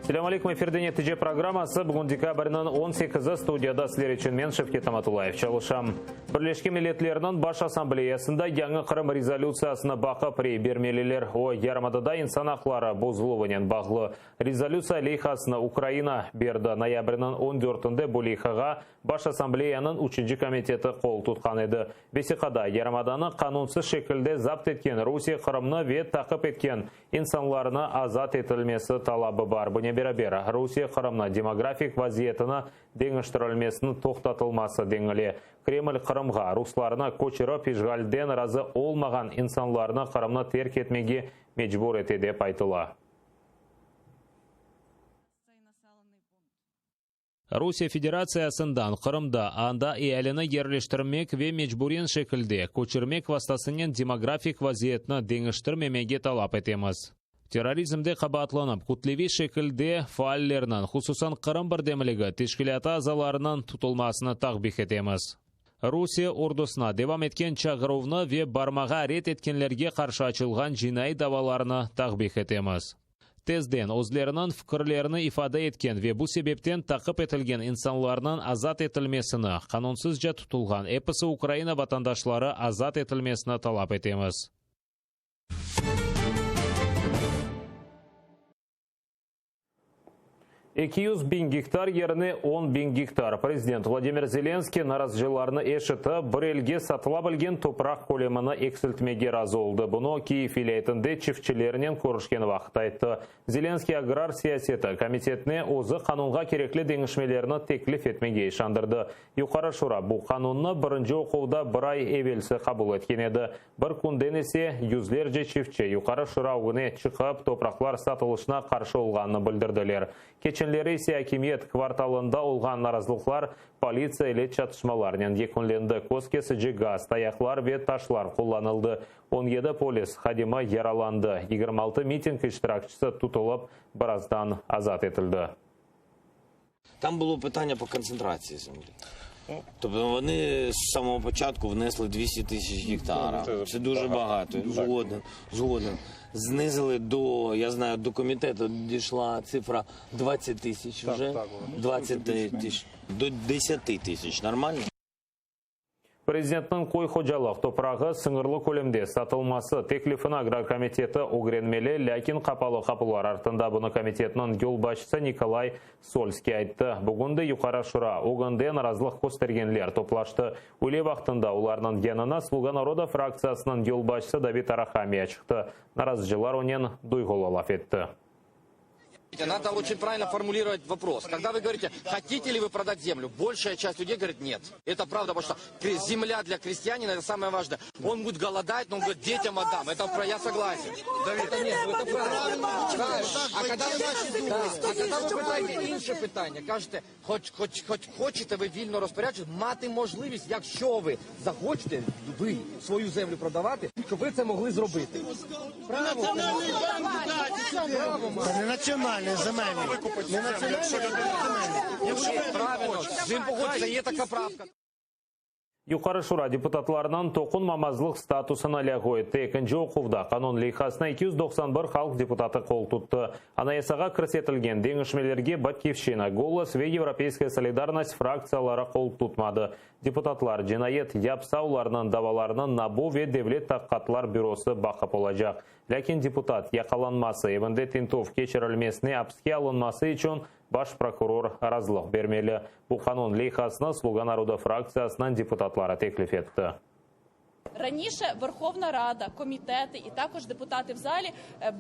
Селам алейкум, эфирден ТЖ программасы бүгін декабрьнің 18-і студияда сілер үшін мен Шевкет Аматулаев чалышам. Бірлешкен Миллетлерінің Баш Ассамблеясында яңы Қырым резолюциясына бақы при бермелелер о ярмадада инсан ақлары бұзылуынен бағлы. Резолюция лейхасына Украина берді. Ноябрьнің 14-інде бұл лейхаға Баш Ассамблеяның 3-ші комитеті қол тұтқан еді. Бесиқада ярмаданы қанунсыз шекілде запт еткен Русия Қырымны вет тақып еткен инсанларына азат етілмесі талабы бар. Бұне бері Русия Қырымна демографик вазиетіні деңіштірілмесінің тоқтатылмасы деңіле. Кремль Қырымға русларына көчіріп ижғалден разы олмаған инсанларына Қырымны терк етмеге мечбур ете деп айтыла. Русия Федерациясындан Қырымда анда иәліні ерлештірмек ве мечбурен шекілде көчірмек вастасынен демографик вазиетіні деңіштірмемеге талап етеміз. Терроризмде қабатланып, күтлеви шекілде фааллерінің, хусусан Қырым бірдемілігі тешкілята азаларының тұтылмасыны тақбих етеміз. Русия ордысына девам еткен чағыруыны ве бармаға рет еткенлерге қаршы açылған жинай даваларыны тақбих етеміз. Тезден өзлерінің фікірлеріні ифада еткен ве бұл себептен тақып етілген инсанларының азат етілмесіні, қанунсыз жа тұтылған эпісі Украина ватандашлары азат етілмесіні талап етеміз. 200.000 гектар еріне 10.000 гектар. Президент Владимир Зеленский наразыларыны ешіті бір елге сатыла білген топырақ көлеміні эксілтмеге разы олды. Бұны Киев елейтінде чифтчілерінен көрішкен вақыт айтты. Зеленский аграр сиясеті комитетіне өзі қанунға кереклі деңішмелеріні теклиф етмеге шандырды. Юқары шура бұл қанунны бірінші оқуда бір ай евелсі қабыл еткен еді. Бір күнден есе юзлерже чифтчі юқары шура өне чықып топырақлар сатылышына қаршы олғанны білдірділер. Кеченлері есе әкимет кварталында олған наразылықлар полиция елет чатышмаларынан екінленді. Көскесі газ, таяқлар ве ташлар қолланылды. 17 полис хадима яраланды. 26 митинг іштіракчысы тұтылып, біраздан азат етілді. Там було питання по концентрації землі. Тобто вони з самого початку внесли 200 тисяч гектарів. Це дуже багато. Згоден. Знизили до, я знаю, до комітету дійшла цифра 20 тисяч вже. 20 тисяч. До 10 тисяч. Нормально? Президенттің қой қожалық топырағы сыңырлы көлемде сатылмасы теклифін аграр комитеті огренмелі, ләкин қапылар артында бұны комитетінің ел башысы Николай Сольский айтты. Бүгінді юқара шура оғынды наразылық көстергенлер топлашты. Өле вақтында оларының янына Слуга народа фракциясының ел башысы Давид Арахамия шықты. Наразылар онен дұйғылы лаф етті. Надо очень правильно формулировать вопрос. Когда вы говорите, хотите ли вы продать землю, большая часть людей говорит нет. Это правда, потому что земля для крестьянина это самое важное. Он будет голодать, но он говорит, детям отдам. Это я согласен. Это нет, это правильно. А когда ви питаєте інше питання, кажете, хочете ви вільно розпоряджатися, мати можливість, якщо ви захочете, ви свою землю продавати, щоб ви це могли зробити. Право. Це не національний земельний. Не національний земельний. Правильно. Він погодиться, є така правка. Юқары шура депутатларынан тоқын мамазлық статусына ләғу етті. Екінші оқуғда қанун лейхасына 291 халық депутаты қол тұтты. Анаясаға кірсетілген деңішмелерге Батькивщина, Голос ве Европейская солидарность фракциялары қол тұтмады. Депутатлар жинайет япсауларының даваларының набу ве девлет таққатлар бюросы бақып олажақ. Ләкин депутат яқаланмасы, евінде Тинтов кечірілмесіне апске алынмасы үшін баш прокурор разылық бермелі. Бұл қанун лейхасына Слуга народа фракциясынан депутатлары теклиф етті. Раніше Верховна Рада, комітети і також депутати в залі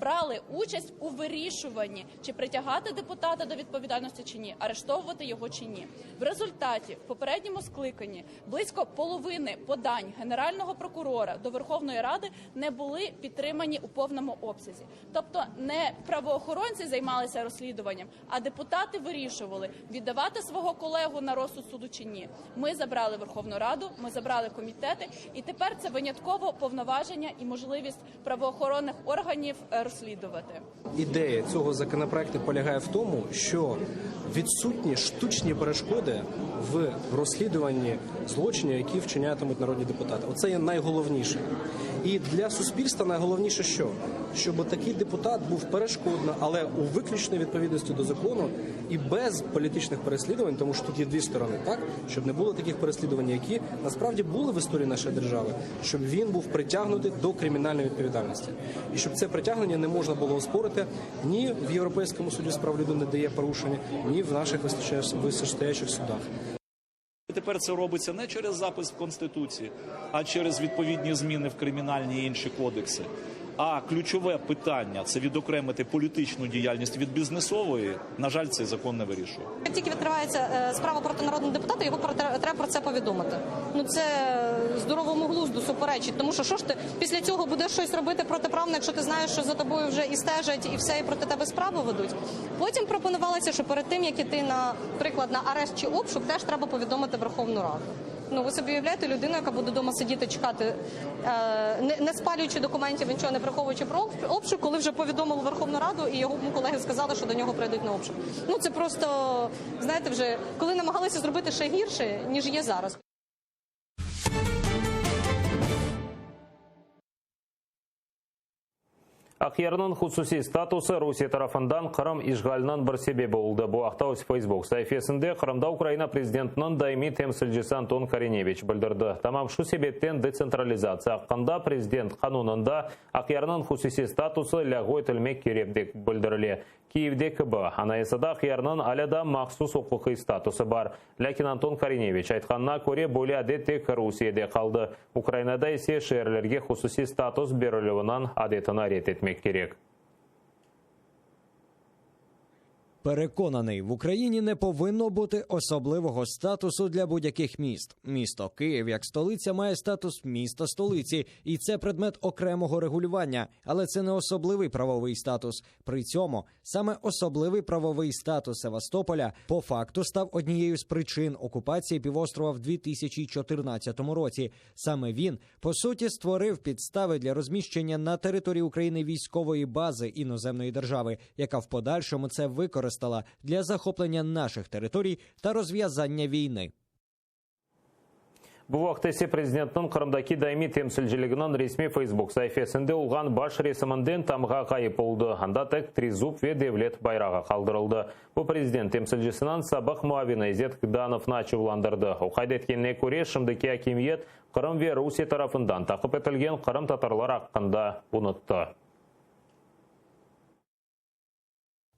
брали участь у вирішуванні, чи притягати депутата до відповідальності чи ні, арештовувати його чи ні. В результаті в попередньому скликанні близько половини подань Генерального прокурора до Верховної Ради не були підтримані у повному обсязі. Тобто не правоохоронці займалися розслідуванням, а депутати вирішували, віддавати свого колегу на розсуд суду чи ні. Ми забрали Верховну Раду, ми забрали комітети, і тепер це винятково повноваження і можливість правоохоронних органів розслідувати. Ідея цього законопроекту полягає в тому, що відсутні штучні перешкоди в розслідуванні злочинів, які вчинятимуть народні депутати. Оце є найголовніше. І для суспільства найголовніше що? Щоб такий депутат був перешкодно, але у виключній відповідності до закону і без політичних переслідувань, тому що тут є дві сторони, так? Щоб не було таких переслідувань, які насправді були в історії нашої держави, щоб він був притягнутий до кримінальної відповідальності. І щоб це притягнення не можна було оспорити ні в Європейському суді з прав людини, де є порушення, ні в наших вищестоящих судах. Тепер це робиться не через запис в Конституції, а через відповідні зміни в кримінальні і інші кодекси. А ключове питання – це відокремити політичну діяльність від бізнесової, на жаль, цей закон не вирішує. Як тільки відкривається справа проти народного депутата, його треба про це повідомити. Ну це здоровому глузду суперечить, тому що ж ти після цього будеш щось робити протиправне, якщо ти знаєш, що за тобою вже і стежать, і все, і проти тебе справи ведуть. Потім пропонувалося, що перед тим, як іти, наприклад, на арешт чи обшук, теж треба повідомити Верховну Раду. Ну, ви собі уявляєте людину, яка буде вдома сидіти, чекати, не спалюючи документів, нічого не приховуючи про обшук, коли вже повідомили Верховну Раду, і його колеги сказали, що до нього прийдуть на обшук. Ну, це просто, знаєте, вже, коли намагалися зробити ще гірше, ніж є зараз. Ақерінің хусуси статусы Русия тарафындан Қырым ишғалынан бір себебі болды. Бұл Ақтау Facebook сайфесінде Қырымда Украина президентінің даими темсілжісі Антон Кореневич білдірді. Тамам шу себептен децентрализация аққанда президент қанунында Ақерінің хусуси статусы ләғой тілмек керепдек білдірілі. Киевде КБ, анайсада Ақерінің аляда мақсус оқуқи статусы бар. Ләкин Антон Кореневич айтқанына көре бөлі әдетте Русияде қалды. Украинада есе шерлерге хусуси статус берілуінан адетіна рет етмек керек. Переконаний, в Україні не повинно бути особливого статусу для будь-яких міст. Місто Київ, як столиця, має статус міста-столиці, і це предмет окремого регулювання. Але це не особливий правовий статус. При цьому саме особливий правовий статус Севастополя по факту став однією з причин окупації півострова в 2014 році. Саме він, по суті, створив підстави для розміщення на території України військової бази іноземної держави, яка в подальшому це використала для захоплення наших територій та розв'язання війни. Бұл вақтесе президенттің Қырымдаки даими темсілжілігінің ресми Facebook сайфесінде ұлған баш ресімінден тамға қайып болды. Анда тек тризуб ве девлет байраға қалдырылды. Бұл президент темсілжісінен Сабық Муавина Изет Кданов начывландырды. Оқайды еткеніне көре шымдыки акимиет Қырым ве Русия тарафындан тақып етілген Қырым татарлар аққында ұнытты.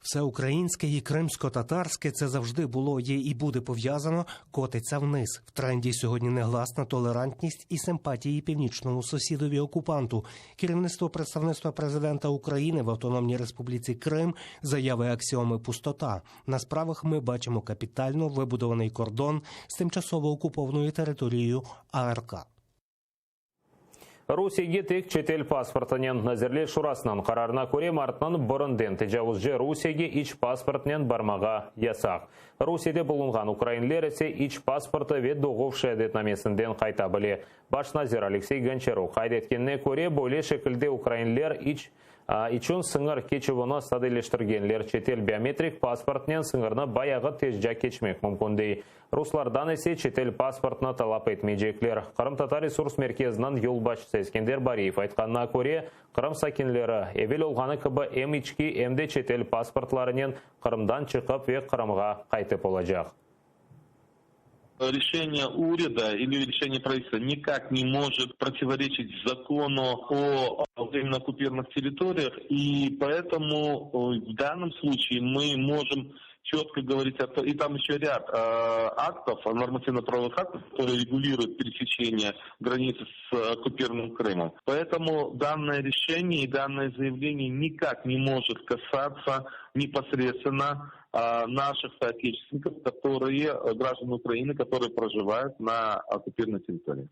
Всеукраїнське і кримсько-татарське – це завжди було, є і буде пов'язано, котиться вниз. В тренді сьогодні негласна толерантність і симпатії північному сусідові-окупанту. Керівництво представництва президента України в Автономній Республіці Крим заяви аксіоми «пустота». На справах ми бачимо капітально вибудований кордон з тимчасово окупованою територією АРК. Русияге тек четел паспортынан назерле шурасынан қарарына көре мартынан бұрынден тежауызжы Русияге ич паспортынан бармаға ясақ. Русияде болынған украинлер есе ич паспорты ве доғовшы әдетнамесінден қайта біле. Баш назир Алексей Гончаров қайдеткеніне көре бөле шекілде украинлер ичун сыңыр кечівіні саделештіргенлер четел биометрик паспортынан сыңырны баяғы тежжа кечмек мүмкіндей. Руслардан есе четел паспортына талап етмейджеклер. Қырым татар ресурс мерkezінен yolbaşçısı Ескендер Бариев айтқанына көре, Қырым сакинлері евел олғаны кібі М-ички М-де четел паспортларынан Қырымдан чықып ве Қырымға қайтып олажақ. Решение уряда или решение правительства никак не может противоречить закону о временно оккупированных территориях, и поэтому в данном случае мы можем четко говорить, и там еще ряд актов, нормативно-правовых актов, которые регулируют пересечение границы с оккупированным Крымом. Поэтому данное решение и данное заявление никак не может касаться непосредственно наших соотечественников, граждан Украины, которые проживают на оккупированной территории.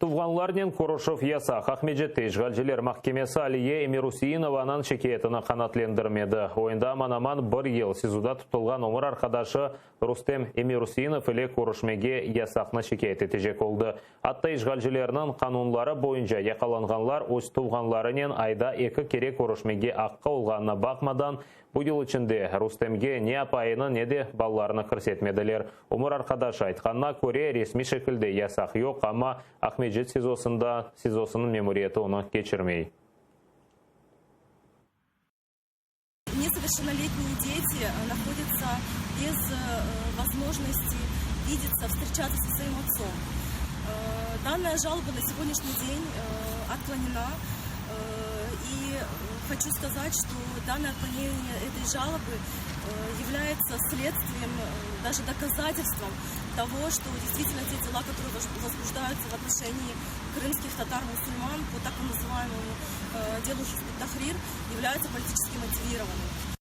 Туғанларнен Корошов ясақ Ахмеджетте жғалжелер махкемесі Алие Эмирусиинованан шекетіні қанатлендірмеді. Ойында аман-аман бір ел сезуда тұтылған омыр арқадашы Рустем Эмирусиинов еле Корошмеге ясақны шекеті тежек олды. Аттай жғалжелерінің қанунлары бойынша яқаланғанлар өз туғанларынан айда екі кере Корошмеге аққа олғанына бақмадан Будил içinde Рустемге не апайыны, не де балларыны кірсетмеділер. Умыр арқадаш айтқанна көре ресми шекілде ясақ yok, ама Ахмеджет СИЗОсының мемориеті оны кечірмей. Несовершеннолетние дети находятся без возможности видеться, встречаться со своим отцом. Данная жалоба на сегодняшний день отклонена. И хочу сказать, что данное отклонение этой жалобы является следствием, даже доказательством того, что действительно те дела, которые возбуждаются в отношении крымских татар-мусульман по так называемому делу Хизб ут-Тахрир, являются политически мотивированными.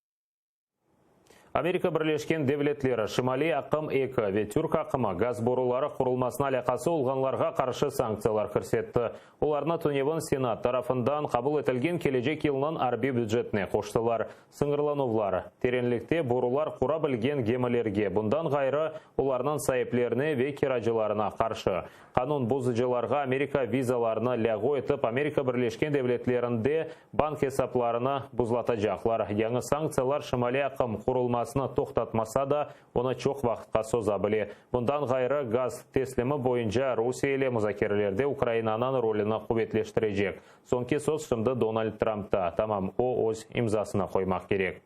Америка Бірлескен Девлетлері Шимали ақым екі ве түрк ақымы газ борулары құрылмасына алақасы олғанларға қаршы санкциялар кірсетті. Оларына Туневан Сенат тарафындан қабыл етілген кележек елінің арби бюджетіне қоштылар. Сыңғырланулар. Теренлікте борулар құра білген гемелерге. Бұндан ғайры оларынан сайыплеріне ве керажыларына қаршы. Қанун бұзыжыларға Америка визаларына ләғу етіп, Америка Бірлескен Девлетлерінде банк хесапларына бұзлатажақлар. Яңы санкциялар Шимали ақым құрылмасына тоқтатмаса да, оны чоқ вақытқа соза біле. Бұндан ғайры газ теслімі бойынша Русия еле музакерлерде Украинанан роліні құбетлештірежек. Сонки соз шымды Дональд Трампта тамам о өз имзасына қоймақ керек.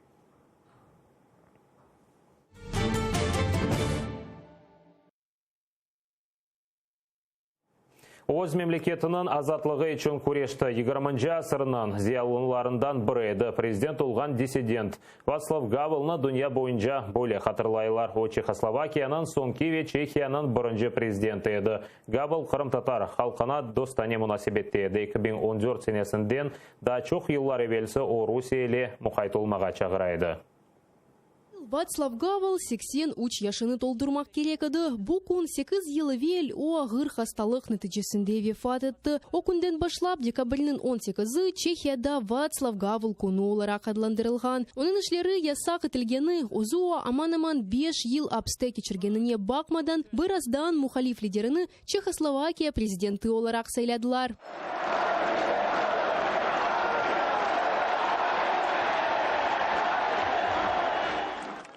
Оз мемлекетінің азатлығы үшін күрешті 20 асырынан зиялыларынан бірі еді. Президент олған диссидент Вацлав Гавелны дүния бойынша бөле қатырлайлар. О Чехословакияның соңки ве Чехияның бірінші президенті еді. Гавел Қырым-татар халқына достане мұнасебетті еді. 2014 сенесінден да чоқ еллар евелсі о Русия еле мұқайтылмаға чағырайды. Вацлав Гавел 80 уч яшыны толдырмақ керек еді. Бұл күн 8 елі вел о ағыр хасталық нәтижесінде вефат етті. О күнден башлап декабрінің 18-ы Чехияда Вацлав Гавел күні оларақ адыландырылған. Оның ішлері ясақ етілгені озуа аман-аман 5 ел апсты кечіргеніне бақмадан біраздан мұхалиф лидеріні Чехословакия президенті оларақ сайладылар.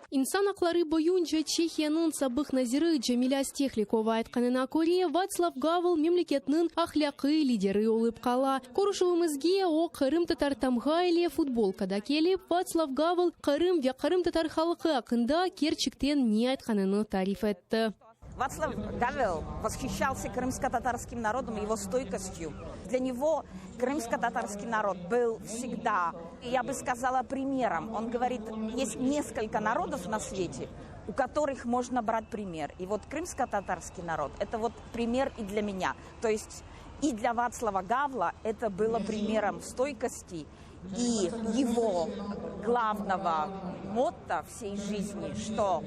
Инсан ақлары бойынша Чехияның сабық назиры Джамиля Стехликова айтқанына көре Вацлав Гавел мемлекетінің ахляқы лидері олып қала. Көрішуімізге о Қырым-татар тамғайле футболкада келіп, Вацлав Гавел Қырым ве Қырым-татар халқы ақында Керчіктен не айтқанını тариф етті. Вацлав Гавел восхищался крымско-татарским народом и его стойкостью. Для него крымско-татарский народ был всегда, я бы сказала, примером. Он говорит, есть несколько народов на свете, у которых можно брать пример. И вот крымско-татарский народ – это вот пример и для меня. То есть и для Вацлава Гавла это было примером стойкости и его главного мотто всей жизни, что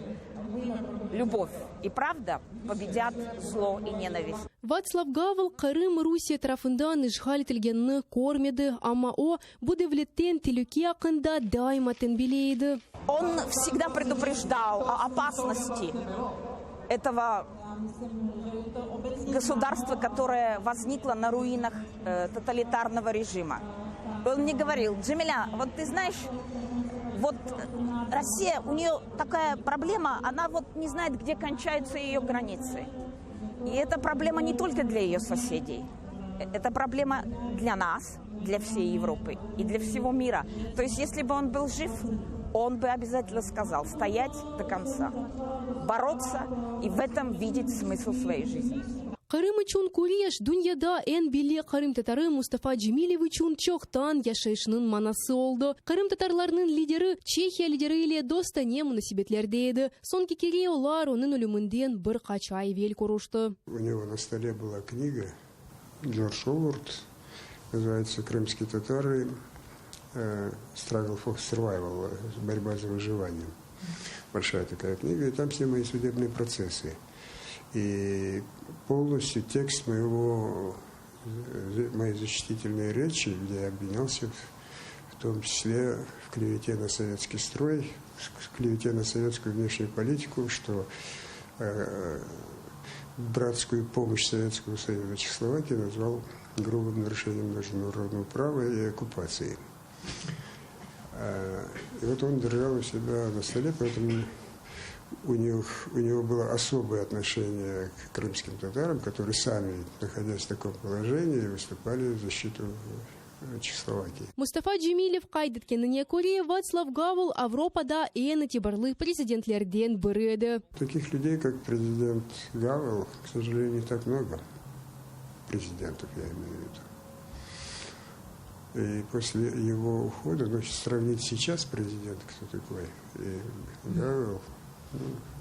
любовь и правда победят зло и ненависть. Вацлав Гавел Қырым Русия тарафындан ишғал етілгенні көрмеді, ама о бұл девлеттен телеке ақында дайма тенбелейді. Он всегда предупреждал о опасности этого государства, которое возникло на руинах тоталитарного режима. Он мне говорил: Джамиля, вот ты знаешь, вот Россия, у нее такая проблема, она вот не знает, где кончаются ее границы. И это проблема не только для ее соседей, это проблема для нас, для всей Европы и для всего мира. То есть, если бы он был жив, он бы обязательно сказал: стоять до конца, бороться и в этом видеть смысл своей жизни. Қырым үшін көреш дүнияда ән беле Қырым татары Мустафа Джемилев үшін чоқтан яшайшының манасы олды. Қырым татарларының лидері Чехия лидері еле достане мұнасибетлерде еді. Сонки кере олар оның өлімінден бір қачай вел көрушты. У него на столе была книга Джордж Орвард, называется «Крымские татары. Struggle for Survival», борьба за выживание. Большая такая книга, и там все мои судебные процессы. И полностью текст моей защитительной речи, где я обвинялся в том числе в клевете на советский строй, в клевете на советскую внешнюю политику, что братскую помощь Советского Союза Чехословакии назвал грубым нарушением международного права и оккупации. И вот он держал у себя на столе, поэтому у него было особое отношение к крымским татарам, которые сами, находясь в таком положении, выступали в защиту Чехословакии. Мустафа Джемилев кайдеткеніне көре Вацлав Гавел Авропада ең итибарлы президентлерден бірі еді. Таких людей, как президент Гавел, к сожалению, не так много. Президентов, я имею в виду. И после его ухода, сравнить сейчас президент, кто такой, и Гавел,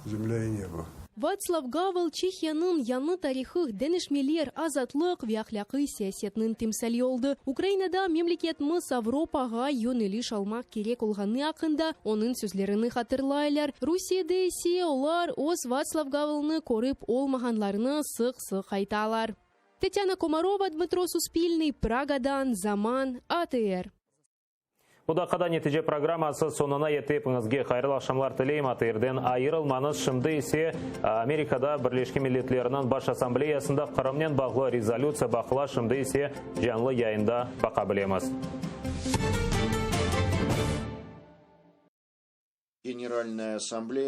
земля и небо. Вацлав Гавел Чехияның яны тарихы дәнешмелер азатлык вяхлякы сәясетнің темсәли oldu. Украинада мемлекетміз Авропаға йөнелеш алмак керек олғаны ақында оның сөзлеріні хатырлайлар. Русияда есе олар оз Вацлав Гавелны көріп олмағанларыны сық-сық айталар. Татьяна Комарова, Дмитро Суспильный, Прагадан, Заман, АТР. Удақада нәтиже программасы сонына етепіңізге қайырлы ақшамлар тілейм. АТРден айырылмаңыз. Шымды есе Америкада Бірлескен Миллетлерінің Бас Ассамблеясында Қырымнен бағлы резолюция бақыла шымды есе жанлы яйында бақа білеміз. Генеральная ассамблея